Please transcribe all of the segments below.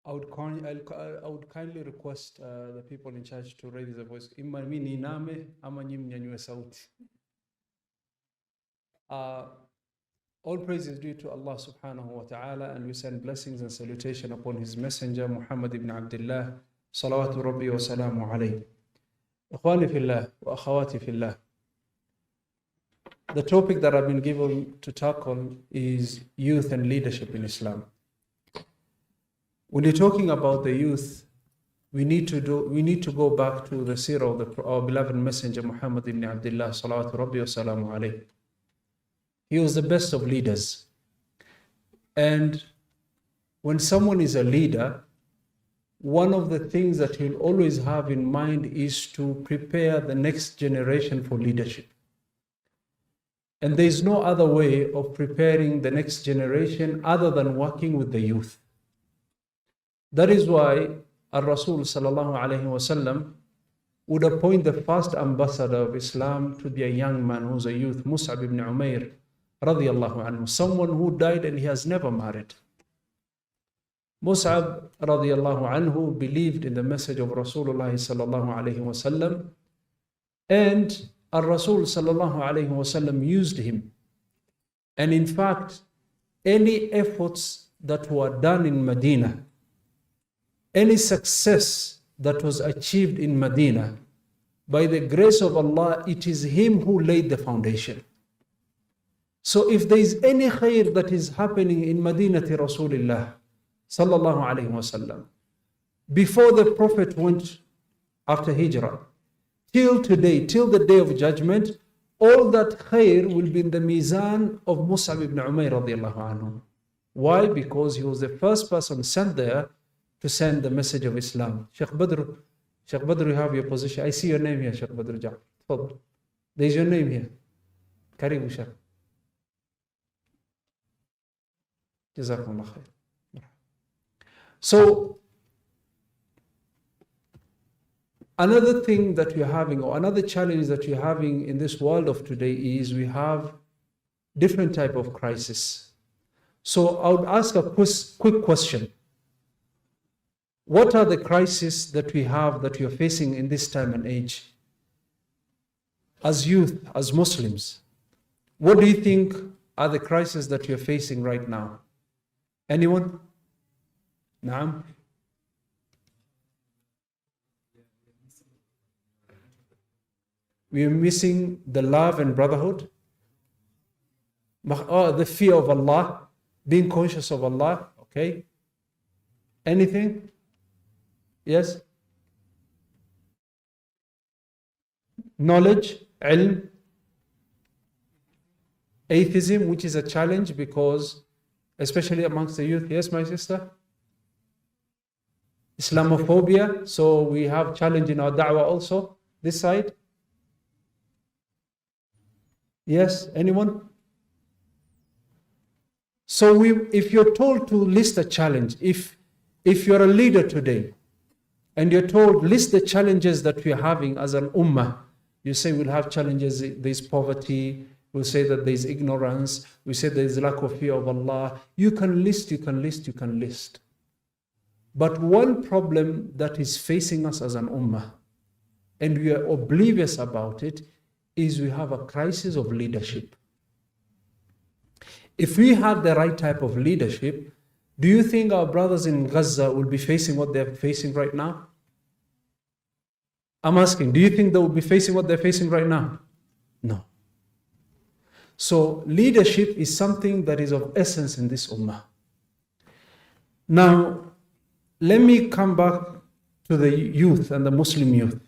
I would kindly request the people in charge to raise their voice. Ima mimi niiname ama nyinyi mnyanyue sauti. All praise is due to Allah subhanahu wa ta'ala, and we send blessings and salutation upon his messenger Muhammad ibn Abdullah salawatu rabbi wa salamu alayhi. Ikhwani fillah wa akhawati fillah. The topic that I've been given to tackle is youth and leadership in Islam. When you're talking about the youth, we need to go back to the seerah of our beloved messenger Muhammad ibn Abdullah salawatu rabbi wa salamu alayhi. He was the best of leaders. And when someone is a leader, one of the things that he'll always have in mind is to prepare the next generation for leadership. And there is no other way of preparing the next generation other than working with the youth. That is why Rasul sallallahu alayhi wasallam would appoint the first ambassador of Islam to be a young man who's a youth, Mus'ab ibn Umair radiyallahu anhu, someone who died and he has never married. Mus'ab radiyallahu anhu believed in the message of Rasulullah sallallahu alayhi wasallam, and Rasul sallallahu alayhi wasallam used him. And in fact, any efforts that were done in Medina, any success that was achieved in Medina, by the grace of Allah, it is him who laid the foundation. So if there is any khair that is happening in Madinati Rasulullah sallallahu alayhi wasallam, before the Prophet went after Hijrah, till today, till the day of judgment, all that khair will be in the mizan of Mus'ab ibn Umair radiyallahu anhu. Why? Because he was the first person sent there to send the message of Islam. Sheikh Badr, you have your position. I see your name here, Sheikh Badr Jah. There is your name here. Karibu Sheikh. Jazakumullah khair. So, another thing that we're having, or another challenge that we're having in this world of today, is we have different type of crisis. So I would ask a quick question. What are the crises that we have, that we are facing in this time and age? As youth, as Muslims, what do you think are the crises that we are facing right now? Anyone? Naam? We are missing the love and brotherhood. The fear of Allah, being conscious of Allah. Okay. Anything? Yes? Knowledge, ilm, atheism, which is a challenge because, especially amongst the youth. Yes, my sister? Islamophobia. So we have challenge in our da'wah also. This side? Yes, anyone? So if you're told to list a challenge, if you're a leader today, and you're told, list the challenges that we're having as an ummah. You say we'll have challenges, there's poverty, we'll say that there's ignorance, we say there's lack of fear of Allah. You can list. But one problem that is facing us as an ummah, and we are oblivious about it, is we have a crisis of leadership. If we had the right type of leadership, do you think our brothers in Gaza will be facing what they're facing right now? I'm asking, do you think they will be facing what they're facing right now? No. So leadership is something that is of essence in this ummah. Now, let me come back to the youth and the Muslim youth.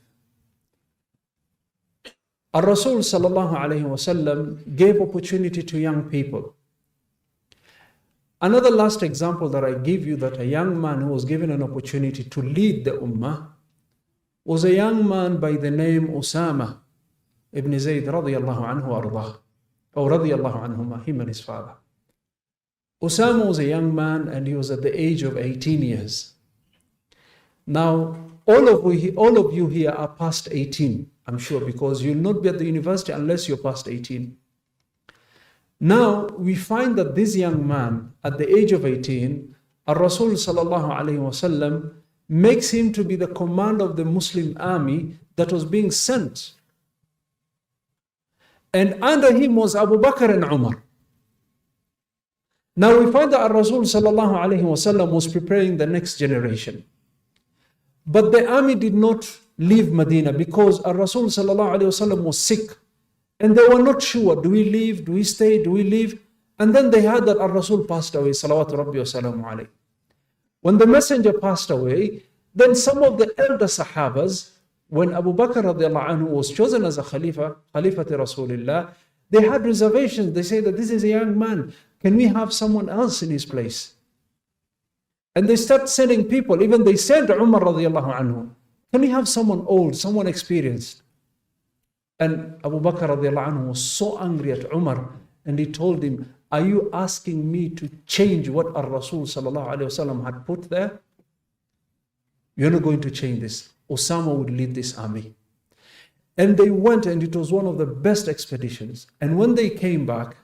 Rasul sallallahu alayhi wasallam gave opportunity to young people. Another last example that I give you, that a young man who was given an opportunity to lead the ummah was a young man by the name Usama ibn Zayd radiyallahu anhu ardah, or radiyallahu anhuma, him and his father. Usama was a young man and he was at the age of 18 years. Now, all of you here are past 18, I'm sure, because you'll not be at the university unless you're past 18. Now, we find that this young man, at the age of 18, Rasul sallallahu alayhi wasallam makes him to be the commander of the Muslim army that was being sent. And under him was Abu Bakr and Umar. Now we find that Rasul sallallahu alayhi wasallam was preparing the next generation. But the army did not leave Medina because Rasul sallallahu alayhi wasallam was sick. And they were not sure, do we leave, do we stay, do we leave? And then they heard that Rasul passed away, salawatu rabbi wa salamu alayhi. When the messenger passed away, then some of the elder Sahabas, when Abu Bakr radiallahu anhu was chosen as a Khalifa, Khalifati Rasulullah, they had reservations. They say that this is a young man. Can we have someone else in his place? And they start sending people. Even they said to Umar radiallahu anhu, can we have someone old, someone experienced? And Abu Bakr radiallahu anhu was so angry at Umar, and he told him, are you asking me to change what Rasul sallallahu alayhi wasallam had put there? You're not going to change this. Osama would lead this army. And they went, and it was one of the best expeditions. And when they came back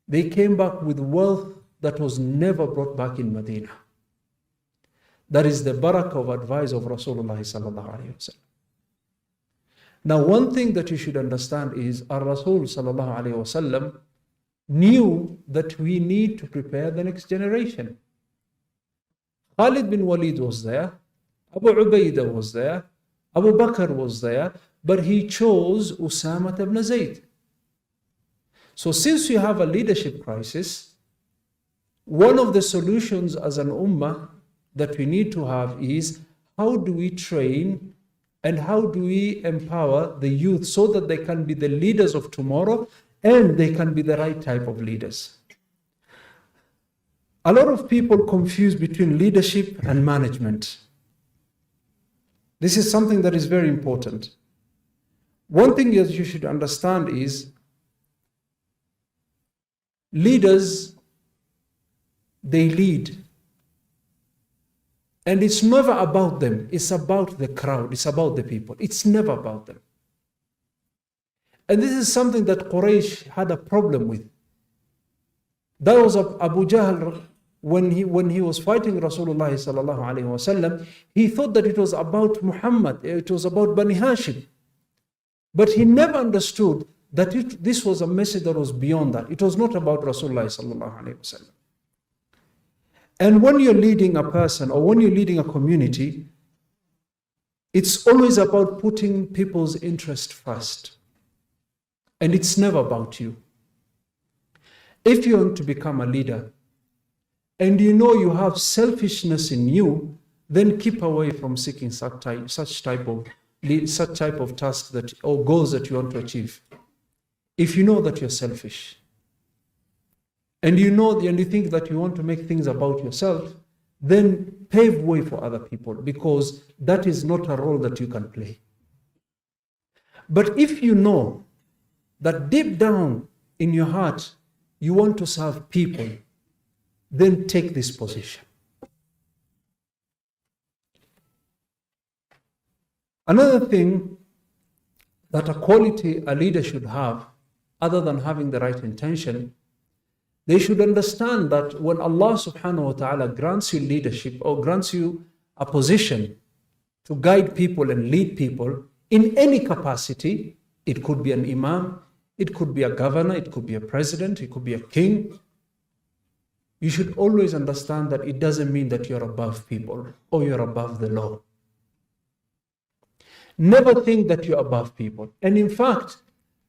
with wealth that was never brought back in Medina. That is the barakah of advice of Rasulullah sallallahu alayhi wasallam. Now, one thing that you should understand is Rasul sallallahu alayhi wasallam knew that we need to prepare the next generation. Khalid bin Walid was there, Abu Ubaidah was there, Abu Bakr was there, but he chose Usama ibn Zayd. So since you have a leadership crisis, one of the solutions as an ummah that we need to have is how do we train and how do we empower the youth so that they can be the leaders of tomorrow and they can be the right type of leaders. A lot of people confuse between leadership and management. This is something that is very important. One thing that you should understand is leaders, they lead. And it's never about them. It's about the crowd. It's about the people. It's never about them. And this is something that Quraysh had a problem with. That was Abu Jahl, when he was fighting Rasulullah sallallahu alayhi wasallam, he thought that it was about Muhammad, it was about Bani Hashim. But he never understood that this was a message that was beyond that. It was not about Rasulullah sallallahu alayhi wasallam. And when you're leading a person or when you're leading a community, it's always about putting people's interest first. And it's never about you. If you want to become a leader and you know you have selfishness in you, then keep away from seeking such type of task that or goals that you want to achieve. If you know that you're selfish, and you think that you want to make things about yourself, then pave way for other people, because that is not a role that you can play. But if you know that deep down in your heart you want to serve people, then take this position. Another thing that a quality a leader should have, other than having the right intention, they should understand that when Allah subhanahu wa ta'ala grants you leadership or grants you a position to guide people and lead people in any capacity, it could be an imam, it could be a governor, it could be a president, it could be a king. You should always understand that it doesn't mean that you're above people or you're above the law. Never think that you're above people. And in fact,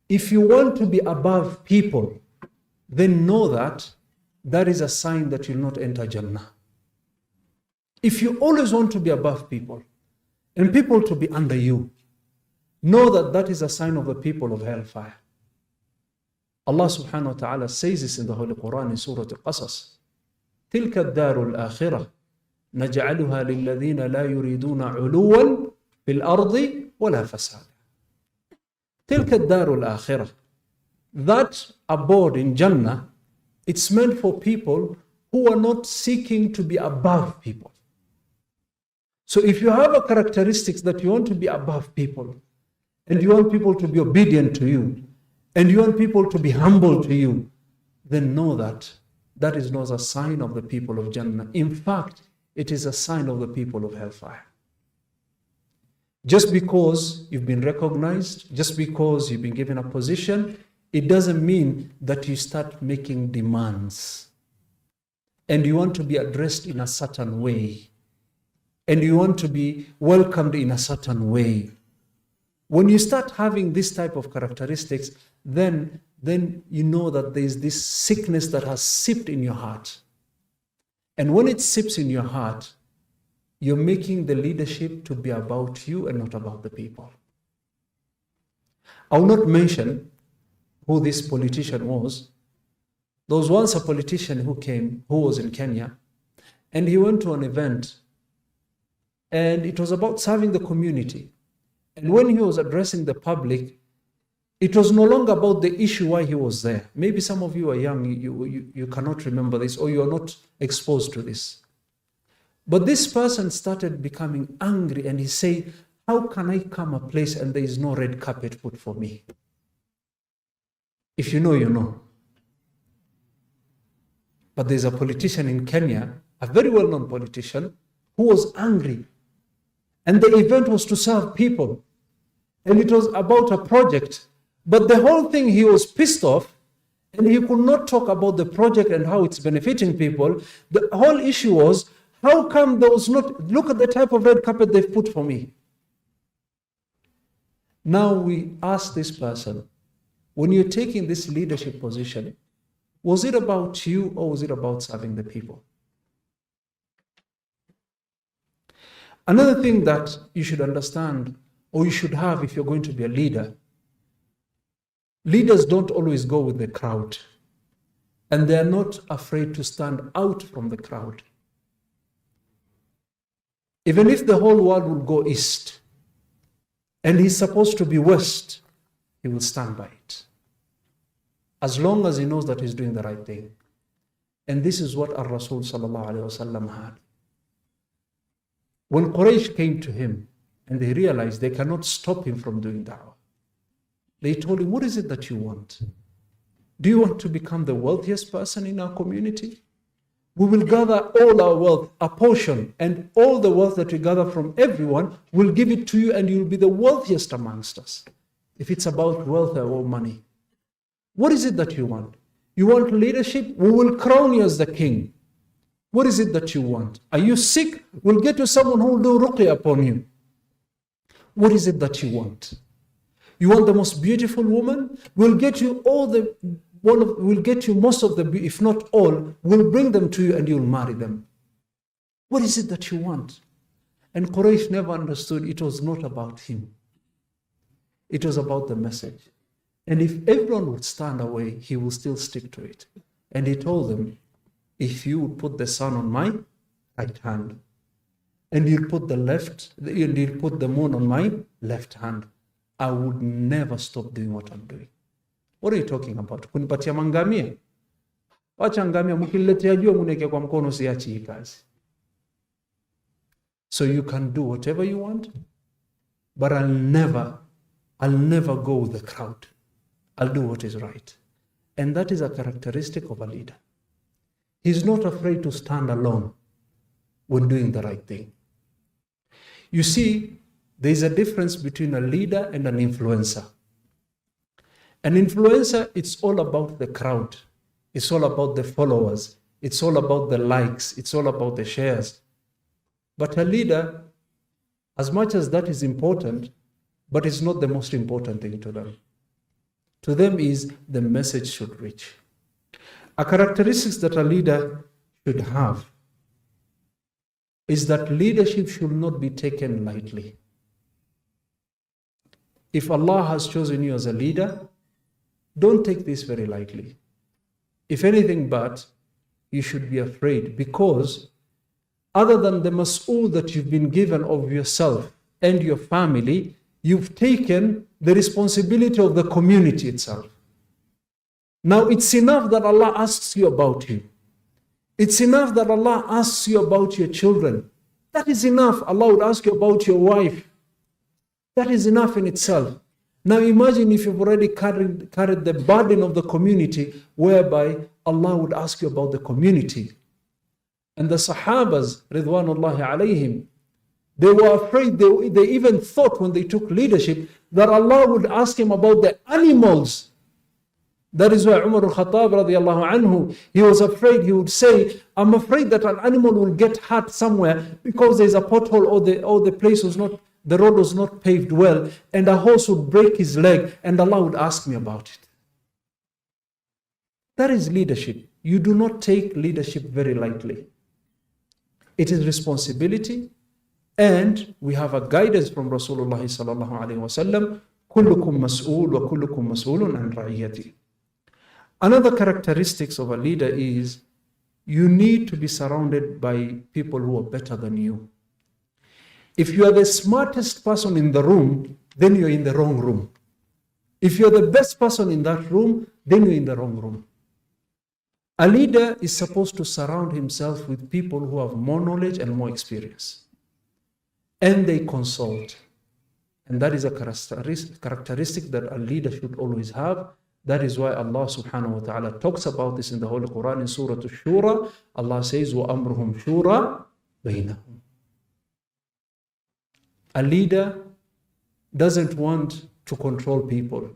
if you want to be above people, then know that that is a sign that you'll not enter Jannah. If you always want to be above people and people to be under you, know that that is a sign of the people of hellfire. Allah subhanahu wa ta'ala says this in the Holy Quran in Surah Al-Qasas. تِلْكَ الدَّارُ الْآخِرَةِ نَجْعَلُهَا لِلَّذِينَ لَا يُرِيدُونَ عُلُوًّا فِي الْأَرْضِ وَلَا فَسَادًا. تِلْكَ الدَّارُ الْآخِرَةِ. That abode in Jannah, it's meant for people who are not seeking to be above people. So if you have a characteristics that you want to be above people, and you want people to be obedient to you, and you want people to be humble to you, then know that that is not a sign of the people of Jannah. In fact, it is a sign of the people of hellfire. Just because you've been recognized, just because you've been given a position, it doesn't mean that you start making demands. And you want to be addressed in a certain way. And you want to be welcomed in a certain way. When you start having this type of characteristics, then you know that there is this sickness that has seeped in your heart. And when it seeps in your heart, you're making the leadership to be about you and not about the people. I will not mention who this politician was. There was once a politician who was in Kenya, and he went to an event, and it was about serving the community. And when he was addressing the public, it was no longer about the issue why he was there. Maybe some of you are young, you cannot remember this, or you are not exposed to this. But this person started becoming angry, and he said, how can I come a place and there is no red carpet put for me? If you know, you know. But there's a politician in Kenya, a very well-known politician, who was angry. And the event was to serve people. And it was about a project. But the whole thing, he was pissed off, and he could not talk about the project and how it's benefiting people. The whole issue was, how come there was not, look at the type of red carpet they've put for me. Now we ask this person, when you're taking this leadership position, was it about you or was it about serving the people? Another thing that you should understand, or you should have if you're going to be a leader, leaders don't always go with the crowd, and they're not afraid to stand out from the crowd. Even if the whole world will go east, and he's supposed to be west, he will stand by it. As long as he knows that he's doing the right thing. And this is what Ar-Rasul sallallahu alayhi wasallam had. When Quraysh came to him, and they realized they cannot stop him from doing da'wah, they told him, what is it that you want? Do you want to become the wealthiest person in our community? We will gather all our wealth, a portion, and all the wealth that we gather from everyone, we'll give it to you, and you'll be the wealthiest amongst us. If it's about wealth or money. What is it that you want? You want leadership? We will crown you as the king. What is it that you want? Are you sick? We'll get you someone who will do ruqya upon you. What is it that you want? You want the most beautiful woman? We'll get you we'll get you most of the, if not all, we'll bring them to you and you'll marry them. What is it that you want? And Quraysh never understood it was not about him. It was about the message. And if everyone would stand away, he will still stick to it. And he told them, if you would put the sun on my right hand, and you'll put the moon on my left hand, I would never stop doing what I'm doing. What are you talking about? Kunipatia mangamia? Wacha ngamia mkiniletea jua muneke kwa mkono siachi hii kazi. So you can do whatever you want, but I'll never go with the crowd. I'll do what is right. And that is a characteristic of a leader. He's not afraid to stand alone when doing the right thing. You see, there's a difference between a leader and an influencer. An influencer, it's all about the crowd. It's all about the followers. It's all about the likes. It's all about the shares. But a leader, as much as that is important, but it's not the most important thing to them. To them is the message should reach. A characteristic that a leader should have is that leadership should not be taken lightly. If Allah has chosen you as a leader, don't take this very lightly. If anything but, you should be afraid, because other than the mas'ul that you've been given of yourself and your family, you've taken the responsibility of the community itself. Now it's enough that Allah asks you about you. It's enough that Allah asks you about your children. That is enough. Allah would ask you about your wife. That is enough in itself. Now imagine if you've already carried the burden of the community, whereby Allah would ask you about the community. And the Sahabas, Ridwanullahi alayhim, they were afraid, they even thought when they took leadership that Allah would ask him about the animals. That is why Umar al-Khattab radiallahu anhu, he was afraid, he would say, I'm afraid that an animal will get hurt somewhere because there's a pothole or the place was not, the road was not paved well, and a horse would break his leg, and Allah would ask me about it. That is leadership. You do not take leadership very lightly. It is responsibility, and we have a guidance from Rasulullah sallallahu alaihi wasallam. Kullukum mas'ul wa kullukum mas'ulun an ra'iyati. Another characteristics of a leader is you need to be surrounded by people who are better than you. If you are the smartest person in the room, then you're in the wrong room. If you're the best person in that room, then you're in the wrong room. A leader is supposed to surround himself with people who have more knowledge and more experience. And they consult. And that is a characteristic that a leader should always have. That is why Allah subhanahu wa ta'ala talks about this in the Holy Quran in Surah Ash-Shura. Allah says, وَأَمْرُهُمْ شُورَى بَيْنَهُمْ. A leader doesn't want to control people.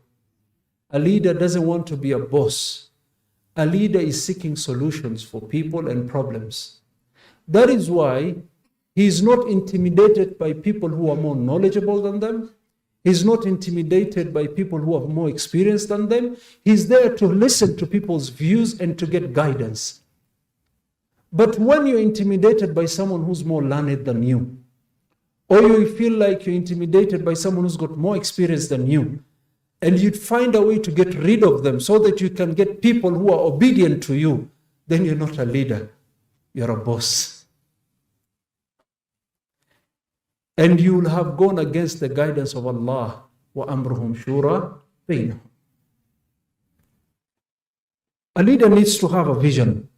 A leader doesn't want to be a boss. A leader is seeking solutions for people and problems. That is why he is not intimidated by people who are more knowledgeable than them. He is not intimidated by people who have more experience than them. He is there to listen to people's views and to get guidance. But when you're intimidated by someone who's more learned than you, or you feel like you're intimidated by someone who's got more experience than you, and you'd find a way to get rid of them so that you can get people who are obedient to you, then you're not a leader, you're a boss. And you will have gone against the guidance of Allah. وَأَمْرُهُمْ شُورَى بَيْنَهُمْ. A leader needs to have a vision.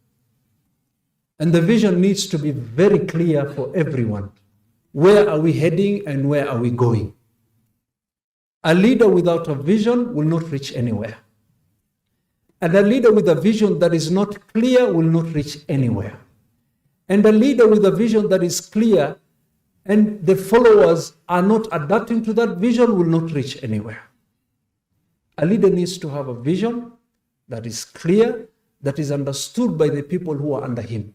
And the vision needs to be very clear for everyone. Where are we heading and where are we going? A leader without a vision will not reach anywhere. And a leader with a vision that is not clear will not reach anywhere. And a leader with a vision that is clear and the followers are not adapting to that vision will not reach anywhere. A leader needs to have a vision that is clear, that is understood by the people who are under him,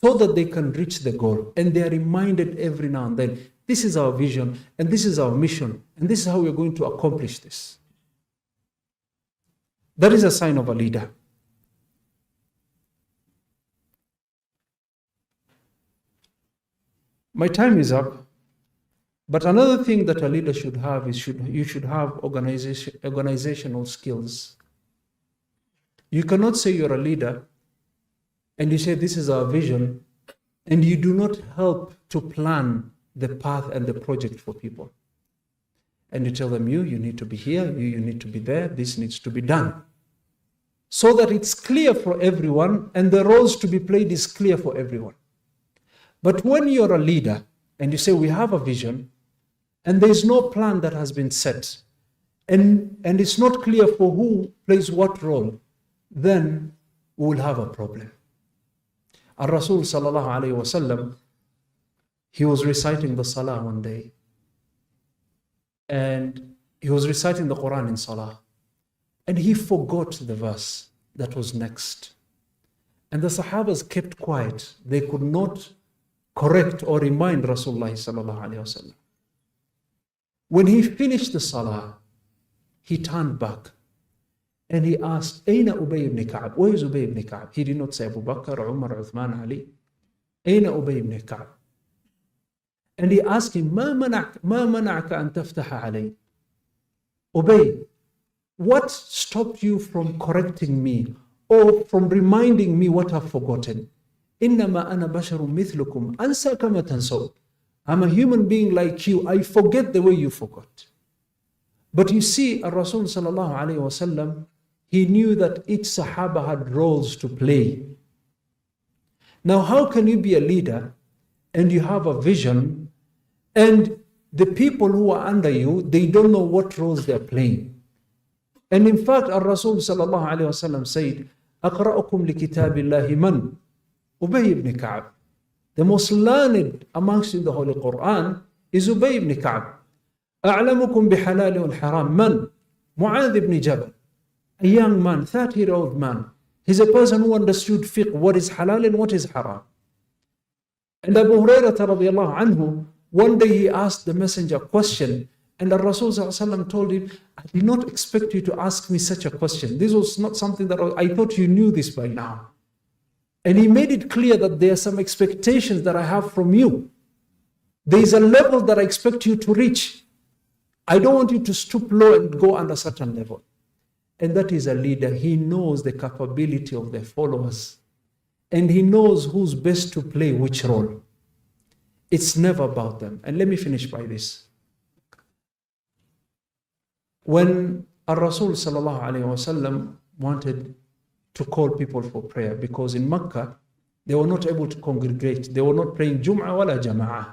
so that they can reach the goal. And they are reminded every now and then, this is our vision, and this is our mission, and this is how we're going to accomplish this. That is a sign of a leader. My time is up, but another thing that a leader should have is you should have organizational skills. You cannot say you're a leader and you say this is our vision, and you do not help to plan the path and the project for people. And you tell them, you need to be here, you need to be there, this needs to be done. So that it's clear for everyone and the roles to be played is clear for everyone. But when you're a leader and you say we have a vision and there's no plan that has been set and it's not clear for who plays what role, then we will have a problem. Rasul sallallahu alayhi wasallam, he was reciting the salah one day and he was reciting the Quran in salah and he forgot the verse that was next. And the Sahabas kept quiet. They could not correct or remind Rasulullah sallallahu alayhi wasallam. When he finished the salah, he turned back and he asked, Aina Ubay ibn Ka'b? Where is Ubay ibn Ka'b? He did not say Abu Bakr, Umar, Uthman, Ali. Aina Ubay ibn Ka'b? And he asked him, Ma mana'aka an taftaha alay? Ubay, what stopped you from correcting me or from reminding me what I've forgotten? إنما أنا بشر مثلكم أنسى كما تنسون. I'm a human being like you. I forget the way you forgot. But you see, Rasul sallallahu alayhi wasallam, he knew that each Sahaba had roles to play. Now, how can you be a leader and you have a vision and the people who are under you, they don't know what roles they're playing. And in fact, Rasul sallallahu alayhi wasallam said, أَقْرَأُكُمْ لِكِتَابِ اللَّهِ مَنْ Ubay ibn Ka'b. The most learned amongst you in the Holy Quran is Ubay ibn Ka'b. أَعْلَمُكُمْ بِحَلَالِ وَالْحَرَامِ مَنْ Mu'adh ibn Jabal. A young man, 30-year-old man. He's a person who understood fiqh, what is halal and what is haram. And Abu Hurairah radiallahu anhu, one day he asked the messenger a question, and the Rasul told him, I did not expect you to ask me such a question. This was not something that I thought you knew this by now. And he made it clear that there are some expectations that I have from you. There is a level that I expect you to reach. I don't want you to stoop low and go under certain level. And that is a leader. He knows the capability of the followers. And he knows who's best to play which role. It's never about them. And let me finish by this. When Rasul sallallahu alayhi wasallam wanted to call people for prayer, because in Mecca, they were not able to congregate. They were not praying Jum'ah wala Jama'ah.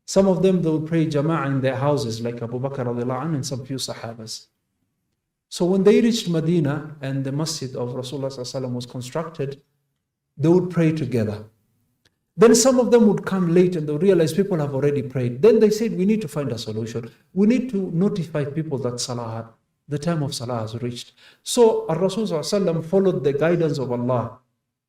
Some of them, they would pray Jama'ah in their houses, like Abu Bakr radiallahu anhu and some few Sahabas. So when they reached Medina and the masjid of Rasulullah sallallahu alayhi wasallam was constructed, they would pray together. Then some of them would come late and they would realize people have already prayed. Then they said, we need to find a solution. We need to notify people that Salah, the time of Salah has reached. So Rasul followed the guidance of Allah.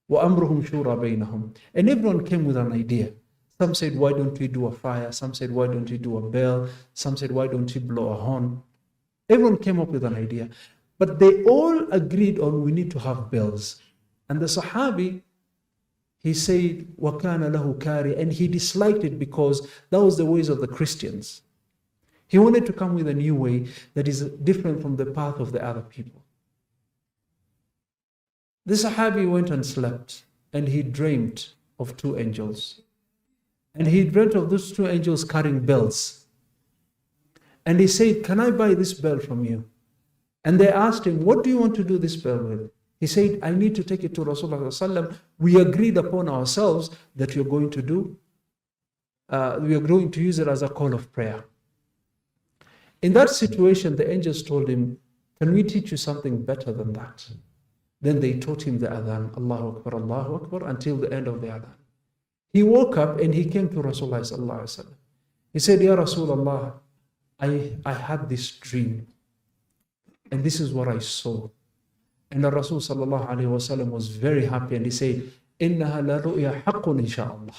وَأَمْرُهُمْ شُورَى بَيْنَهُمْ. And everyone came with an idea. Some said, why don't we do a fire? Some said, why don't we do a bell? Some said, why don't we blow a horn? Everyone came up with an idea. But they all agreed on we need to have bells. And the Sahabi, he said, وَكَانَ لَهُ كَارِي, and he disliked it because that was the ways of the Christians. He wanted to come with a new way that is different from the path of the other people. The Sahabi went and slept, and he dreamt of two angels. And he dreamt of those two angels carrying bells. And he said, can I buy this bell from you? And they asked him, what do you want to do this bell with? He said, I need to take it to Rasulullah. We agreed upon ourselves that we are going to use it as a call of prayer. In that situation, the angels told him, can we teach you something better than that? Then they taught him the adhan, Allahu Akbar, until the end of the adhan. He woke up and he came to Rasulullah. He said, Ya Rasulullah, I had this dream. And this is what I saw. And the Rasul sallallahu alayhi wasallam was very happy and he said, إِنَّهَا لَرُؤْيَا حَقٌّ إِنشَاءَ.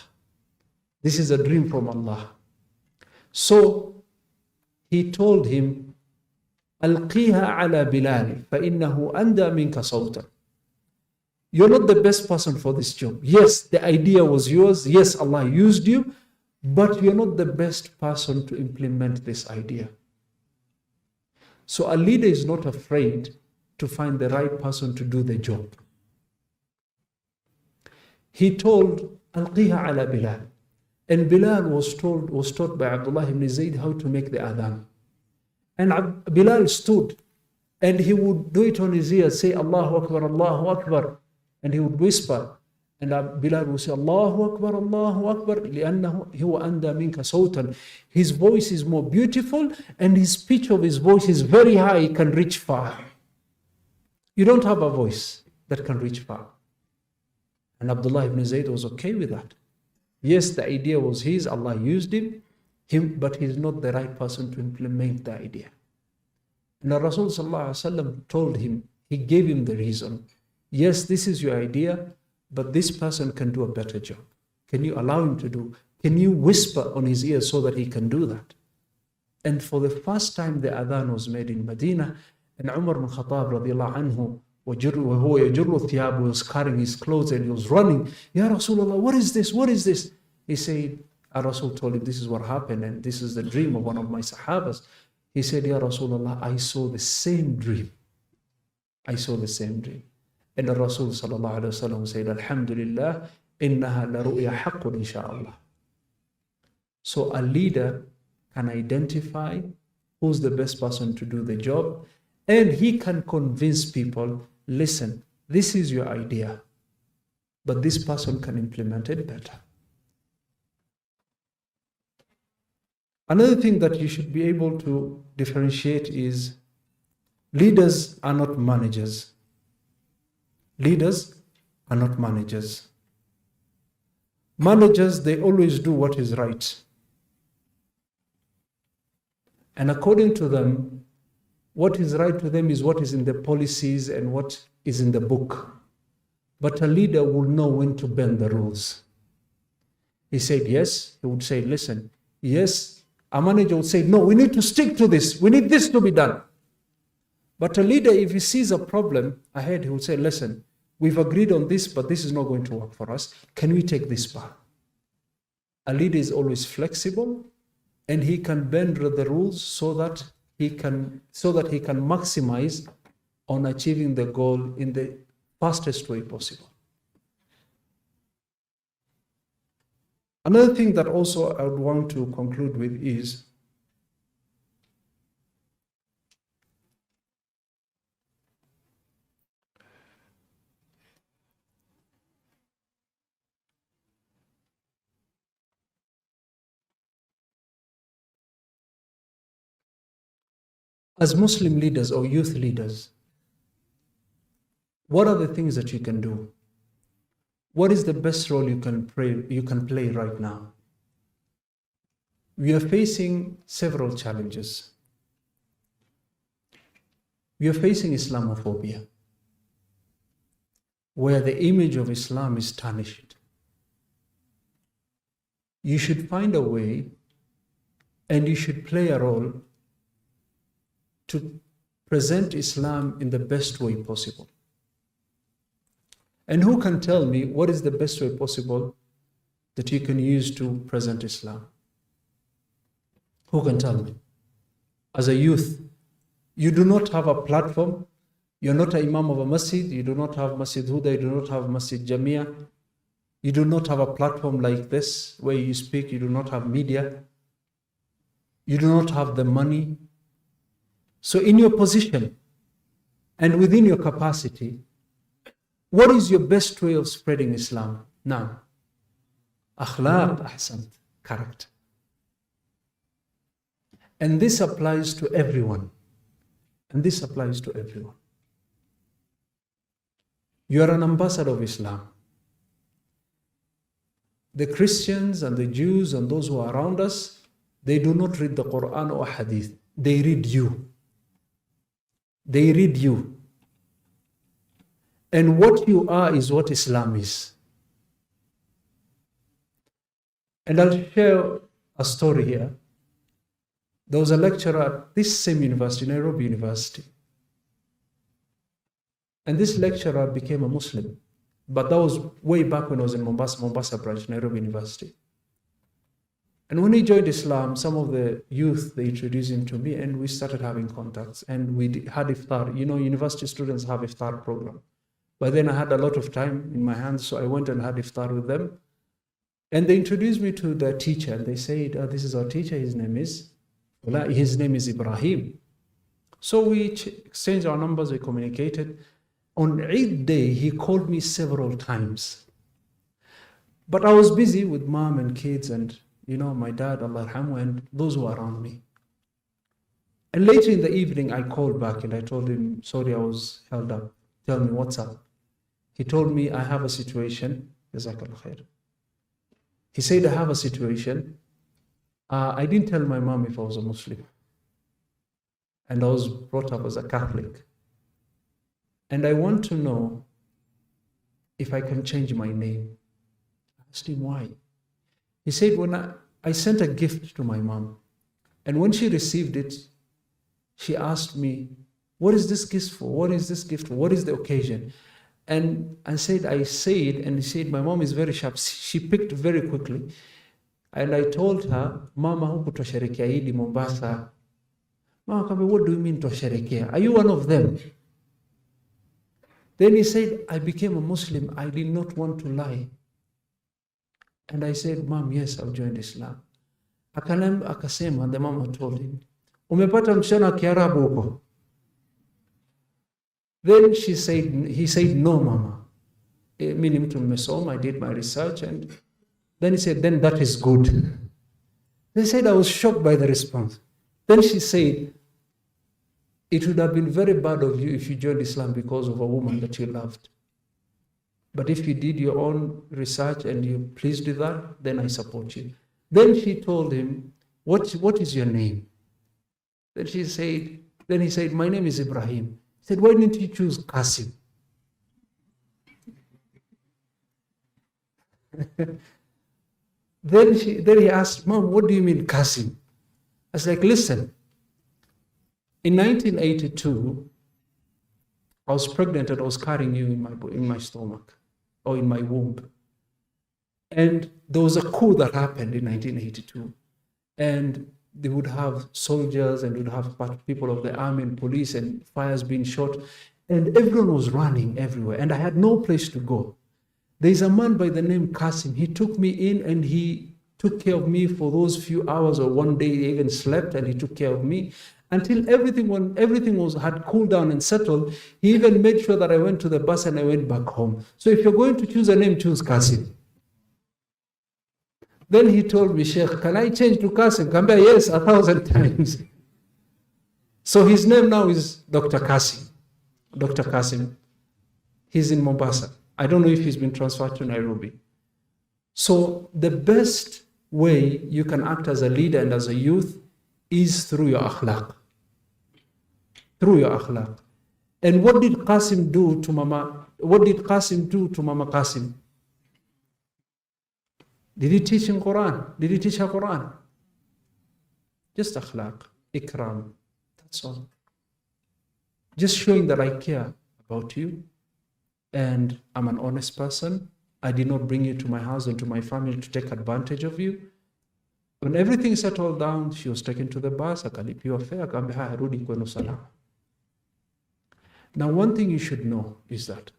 This is a dream from Allah. So he told him, أَلْقِيهَا عَلَى بِلَالِ فَإِنَّهُ أَنْدَى مِنْكَ صَوْتًا. You're not the best person for this job. Yes, the idea was yours. Yes, Allah used you, but you're not the best person to implement this idea. So a leader is not afraid to find the right person to do the job. He told, Alqiha ala Bilal. And Bilal was taught by Abdullah ibn Zayd how to make the adhan. And Bilal stood and he would do it on his ear, say Allahu Akbar, Allahu Akbar. And he would whisper. And Bilal would say, Allahu Akbar, Allahu Akbar, لِأَنَّهُ هُوَ أَنْدَى مِنْكَ صَوْتًا. His voice is more beautiful and his pitch of his voice is very high, it can reach far. You don't have a voice that can reach far. And Abdullah ibn Zayd was okay with that. Yes, the idea was his, Allah used him, but he's not the right person to implement the idea. And the Rasul told him, he gave him the reason. Yes, this is your idea, but this person can do a better job. Can you allow him to do? Can you whisper on his ear so that he can do that? And for the first time, the adhan was made in Medina, and Umar ibn Khattab radiallahu anhu, وَهُوَ يَجُرُّ الثِّيَابُ, was carrying his clothes and he was running. Ya Rasulullah, what is this? What is this? He said, Rasul told him, this is what happened, and this is the dream of one of my Sahabas. He said, Ya Rasulullah, I saw the same dream. I saw the same dream. And the Rasul sallallahu alayhi wa sallam said, Alhamdulillah, innaha la ru'ya haqqun insha'Allah. So a leader can identify who's the best person to do the job, and he can convince people, listen, this is your idea, but this person can implement it better. Another thing that you should be able to differentiate is leaders are not managers. Leaders are not managers. Managers, they always do what is right. And according to them, what is right to them is what is in the policies and what is in the book. But a leader will know when to bend the rules. He said yes, he would say, listen, yes. A manager would say, no, we need to stick to this. We need this to be done. But a leader, if he sees a problem ahead, he would say, listen, we've agreed on this, but this is not going to work for us. Can we take this path? A leader is always flexible, and he can bend the rules so that he can maximize on achieving the goal in the fastest way possible. Another thing that also I would want to conclude with is as Muslim leaders or youth leaders, what are the things that you can do? What is the best role you can play right now? We are facing several challenges. We are facing Islamophobia, where the image of Islam is tarnished. You should find a way, and you should play a role to present Islam in the best way possible. And who can tell me what is the best way possible that you can use to present Islam? Who can tell me? As a youth, you do not have a platform. You're not an imam of a masjid. You do not have Masjid Huda. You do not have Masjid Jamia. You do not have a platform like this where you speak. You do not have media. You do not have the money. So in your position and within your capacity, what is your best way of spreading Islam? Now, akhlaq, ahsant, character. And this applies to everyone. And this applies to everyone. You are an ambassador of Islam. The Christians and the Jews and those who are around us, they do not read the Quran or Hadith. They read you. They read you. And what you are is what Islam is. And I'll share a story here. There was a lecturer at this same university, Nairobi University. And this lecturer became a Muslim. But that was way back when I was in Mombasa branch, Nairobi University. And when he joined Islam, some of the youth, they introduced him to me and we started having contacts. And we had iftar. You know, university students have iftar program. But then I had a lot of time in my hands, so I went and had iftar with them. And they introduced me to the teacher. And they said, oh, this is our teacher. His name is Ibrahim. So we exchanged our numbers, we communicated. On Eid day, he called me several times. But I was busy with mom and kids and, you know, my dad, Allah yarhamu, and those who are around me. And later in the evening, I called back and I told him, sorry, I was held up. Tell me, what's up? He told me, I have a situation. Jazakallah khair. He said, I have a situation. I didn't tell my mom if I was a Muslim. And I was brought up as a Catholic. And I want to know if I can change my name. I asked him why. He said, when I sent a gift to my mom, and when she received it, she asked me, what is this gift for? What is this gift for? What is the occasion? And I said, and he said, my mom is very sharp. She picked very quickly. And I told her, Mama, huku twasherekea Eid Mombasa. Mama told me, what do you mean twasherekea? Are you one of them? Then he said, I became a Muslim. I did not want to lie. And I said, Mom, yes, I've joined Islam. Akasema, and the mama told him, umepata msichana wa Kiarabu huko? Then he said, no, Mama. Mimi ni mtu nimesoma, I did my research. And then he said, then that is good. They said, I was shocked by the response. Then she said, it would have been very bad of you if you joined Islam because of a woman that you loved. But if you did your own research and you're pleased with that, then I support you. Then she told him, what is your name? Then he said, my name is Ibrahim. He said, why didn't you choose Qasim? Then he asked, Mom, what do you mean Qasim? I was like, listen, in 1982, I was pregnant and I was carrying you in my stomach or in my womb. And there was a coup that happened in 1982. And they would have soldiers and would have people of the army and police and fires being shot. And everyone was running everywhere. And I had no place to go. There's a man by the name Qasim. He took me in and he took care of me for those few hours, or one day he even slept and he took care of me until everything had cooled down and settled. He even made sure that I went to the bus and I went back home. So if you're going to choose a name, choose Qasim. Then he told me, Sheikh, can I change to Qasim? Come back, yes, 1,000 times. So his name now is Dr. Qasim. Dr. Qasim. He's in Mombasa. I don't know if he's been transferred to Nairobi. So the best way you can act as a leader and as a youth is through your akhlaq. Through your akhlaq. And what did Qasim do to Mama? What did Qasim do to Mama Qasim? Did he teach him Quran? Did he teach her Quran? Just akhlaq, ikram. That's all. Just showing that I care about you and I'm an honest person. I did not bring you to my house and to my family to take advantage of you. When everything settled down, she was taken to the bus, akalipiwa fare, akaambia haya rudi kwenu salama. Now, one thing you should know is that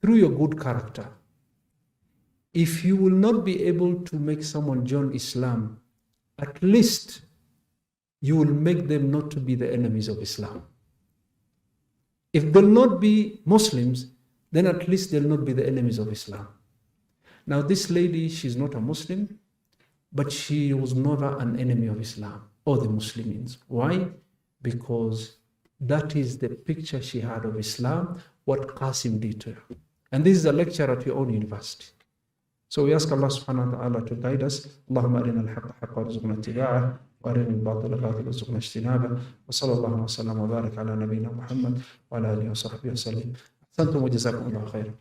through your good character, if you will not be able to make someone join Islam, at least you will make them not to be the enemies of Islam. If they'll not be Muslims, then at least they'll not be the enemies of Islam. Now, this lady, she's not a Muslim, but she was never an enemy of Islam or the Muslims. Why? Because that is the picture she had of Islam, what Qasim did to her. And this is a lecture at your own university. So we ask Allah subhanahu wa ta'ala to guide us. Allahumma arina al-haqqa haqqa warzuqna ittiba'ah wa arina al-batila batila warzuqna ijtinabah wa sallallahu wa sallam wa barak ala nabiyyina Muhammad wa ala alihi wa sahbihi wa sallam. Ahsantum wa jazakumullahu khairan.